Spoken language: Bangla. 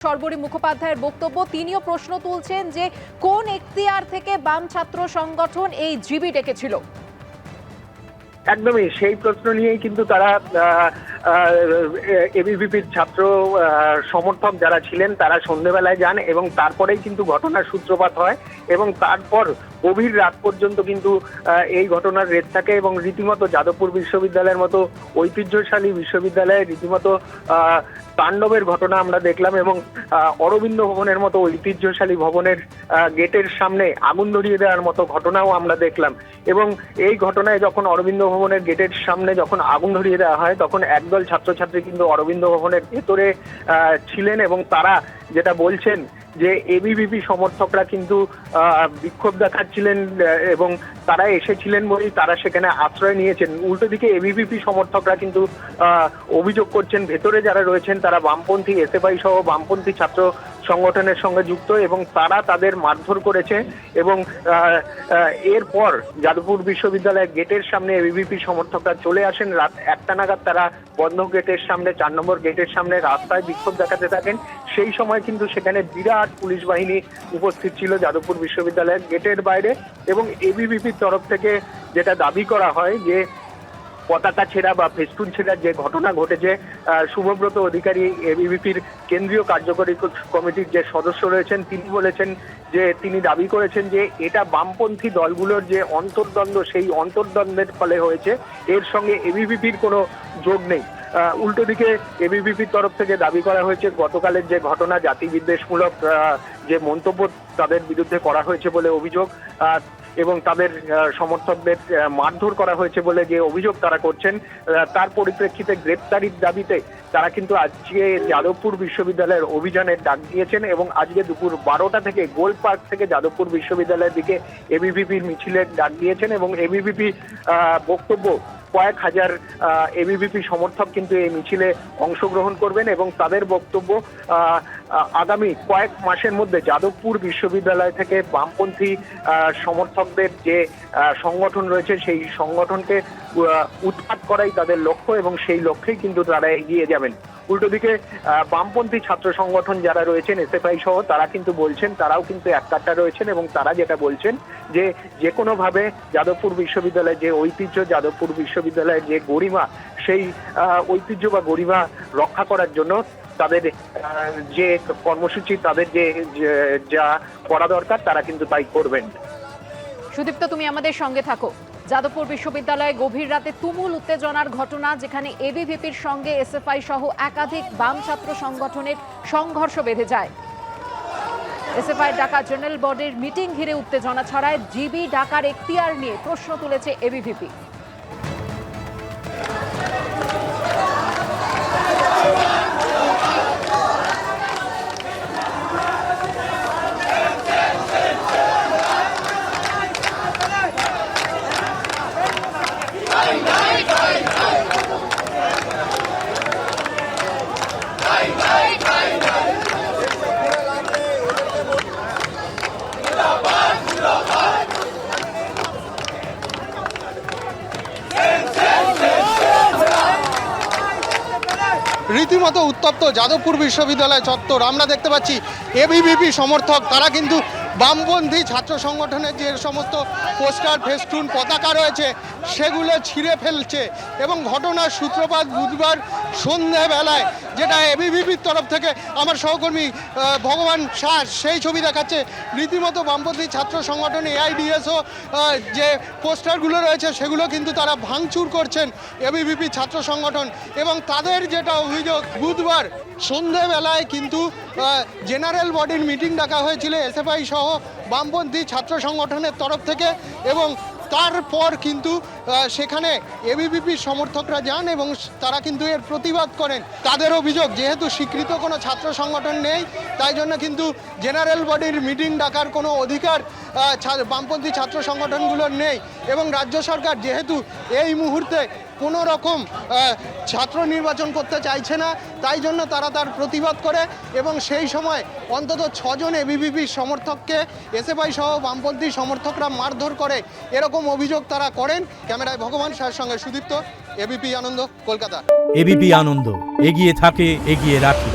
সর্বরী মুখোপাধ্যায়ের বক্তব্য, তিনিও প্রশ্ন তুলছেন যে কোন এখতিয়ার থেকে বাম ছাত্র সংগঠন এই জিবি ডেকেছিল। একদমই সেই প্রশ্ন নিয়েই কিন্তু তারা এবিভিপির ছাত্র সমর্থক যারা ছিলেন তারা সন্ধ্যেবেলায় যান এবং তারপরেই কিন্তু ঘটনার সূত্রপাত হয় এবং তারপর গভীর রাত পর্যন্ত কিন্তু এই ঘটনার রেট থাকে এবং রীতিমতো যাদবপুর বিশ্ববিদ্যালয়ের মতো ঐতিহ্যশালী বিশ্ববিদ্যালয়ে রীতিমতো তাণ্ডবের ঘটনা আমরা দেখলাম এবং অরবিন্দ ভবনের মতো ঐতিহ্যশালী ভবনের গেটের সামনে আগুন ধরিয়ে দেওয়ার মতো ঘটনাও আমরা দেখলাম এবং এই ঘটনায় যখন অরবিন্দ ভবনের গেটের সামনে যখন আগুন ধরিয়ে দেওয়া হয় তখন একদল ছাত্রছাত্রী কিন্তু অরবিন্দ ভবনের ভেতরে ছিলেন এবং তারা যেটা বলছেন যে এবিভিপি সমর্থকরা কিন্তু বিক্ষোভ দেখাচ্ছিলেন এবং তারা এসেছিলেন বলেই তারা সেখানে আশ্রয় নিয়েছেন। উল্টো দিকে এবিভিপি সমর্থকরা কিন্তু অভিযোগ করছেন ভেতরে যারা রয়েছেন তারা বামপন্থী এসএফআই সহ বামপন্থী ছাত্র সংগঠনের সঙ্গে যুক্ত এবং তারা তাদের মারধর করেছে এবং এরপর যাদবপুর বিশ্ববিদ্যালয়ের গেটের সামনে এবিভিপি সমর্থকরা চলে আসেন। রাত 1টা নাগাদ তারা বন্ধ গেটের সামনে 4 নম্বর গেটের সামনে রাস্তায় বিক্ষোভ দেখাতে থাকেন। সেই সময় কিন্তু সেখানে বিরাট পুলিশ বাহিনী উপস্থিত ছিল যাদবপুর বিশ্ববিদ্যালয়ের গেটের বাইরে এবং এবিভিপির তরফ থেকে যেটা দাবি করা হয় যে পতাকা ছেঁড়া বা ফেস্টুন ছেঁড়ার যে ঘটনা ঘটেছে, শুভব্রত অধিকারী এবিভিপির কেন্দ্রীয় কার্যকরী কমিটির যে সদস্য রয়েছেন তিনি বলেছেন যে তিনি দাবি করেছেন যে এটা বামপন্থী দলগুলোর যে অন্তর্দ্বন্দ্ব সেই অন্তর্দ্বন্দ্বের ফলে হয়েছে, এর সঙ্গে এবিভিপির কোনো যোগ নেই। উল্টো দিকে এবিভিপির তরফ থেকে দাবি করা হয়েছে গতকালের যে ঘটনা জাতিবিদ্বেষমূলক যে মন্তব্য তাদের বিরুদ্ধে করা হয়েছে বলে অভিযোগ এবং তাদের সমর্থকদের মারধর করা হয়েছে বলে যে অভিযোগ তারা করছেন, তার পরিপ্রেক্ষিতে গ্রেপ্তারির দাবিতে তারা কিন্তু আজকে যাদবপুর বিশ্ববিদ্যালয়ের অভিযানের ডাক দিয়েছেন এবং আজকে দুপুর 12টা থেকে গোল পার্ক থেকে যাদবপুর বিশ্ববিদ্যালয়ের দিকে এবিভিপির মিছিলের ডাক দিয়েছেন এবং এবিভিপি বক্তব্য কয়েক হাজার এবিভিপি সমর্থক কিন্তু এই মিছিলে অংশগ্রহণ করবেন এবং তাদের বক্তব্য আগামী কয়েক মাসের মধ্যে যাদবপুর বিশ্ববিদ্যালয় থেকে বামপন্থী সমর্থকদের যে সংগঠন রয়েছে সেই সংগঠনকে উৎখাত করাই তাদের লক্ষ্য এবং সেই লক্ষ্যেই কিন্তু তারা এগিয়ে যাবেন। উল্টো দিকে বামপন্থী ছাত্র সংগঠন যারা রয়েছেন এসএফআই সহ তারা কিন্তু বলছেন, তারাও কিন্তু এককাট্টা রয়েছেন এবং তারা যেটা বলছেন যে কোনোভাবে যাদবপুর বিশ্ববিদ্যালয়ের যে ঐতিহ্য, যাদবপুর বিশ্ববিদ্যালয়ের যে গরিমা, সেই ঐতিহ্য বা গরিমা রক্ষা করার জন্য তাদের যে কর্মসূচি, তাদের যে যা করা দরকার তারা কিন্তু তাই করবেন। সুদীপ্ত, তুমি আমাদের সঙ্গে থাকো। যাদবপুর বিশ্ববিদ্যালয়ে গভীর রাতে তুমুল উত্তেজনার ঘটনা, যেখানে এবিভিপির সঙ্গে এসএফআই সহ একাধিক বাম ছাত্র সংগঠনের সংঘর্ষ বেঁধে যায়। এসএফআই ডাকা জেনারেল বডির মিটিং ঘিরে উত্তেজনা ছড়ায়। জিবি ডাকার এখতিয়ার নিয়ে প্রশ্ন তুলেছে এবিভিপি। রীতিমতো উত্তপ্ত যাদবপুর বিশ্ববিদ্যালয় চত্বর। আমরা দেখতে পাচ্ছি এবিভিপি সমর্থক তারা কিন্তু বামপন্থী ছাত্র সংগঠনের যে সমস্ত পোস্টার, ফেস্টুন, পতাকা রয়েছে সেগুলো ছিঁড়ে ফেলছে এবং ঘটনার সূত্রপাত বুধবার সন্ধ্যাবেলায়, যেটা এবিভিপির তরফ থেকে আমার সহকর্মী ভগবান শাহ সেই ছবি দেখাচ্ছে। রীতিমতো বামপন্থী ছাত্র সংগঠন এআইডিএসও যে পোস্টারগুলো রয়েছে সেগুলো কিন্তু তারা ভাঙচুর করছেন এবিভিপি ছাত্র সংগঠন এবং তাদের যেটা অভিযোগ, বুধবার সন্ধ্যাবেলায় কিন্তু জেনারেল বডির মিটিং ডাকা হয়েছিল এসএফআই সহ বামপন্থী ছাত্র সংগঠনের তরফ থেকে এবং তারপর কিন্তু সেখানে এবিভিপির সমর্থকরা যান এবং তারা কিন্তু এর প্রতিবাদ করেন। তাদের অভিযোগ, যেহেতু স্বীকৃত কোনো ছাত্র সংগঠন নেই তাই জন্য কিন্তু জেনারেল বডির মিটিং ডাকার কোনো অধিকার বামপন্থী ছাত্র সংগঠনগুলোর নেই এবং রাজ্য সরকার যেহেতু এই মুহূর্তে কোনো রকম ছাত্র নির্বাচন করতে চাইছে না তাই জন্য তারা তার প্রতিবাদ করে এবং সেই সময় অন্তত 6 জন এবিভিপির সমর্থককে এসএফআই সহ বামপন্থী সমর্থকরা মারধর করে, এরকম অভিযোগ তারা করেন। ক্যামেরায় ভগবান শাহের সঙ্গে সুদীপ্ত, এবিপি আনন্দ, কলকাতা। এবিপি আনন্দ, এগিয়ে থাকে, এগিয়ে রাখে।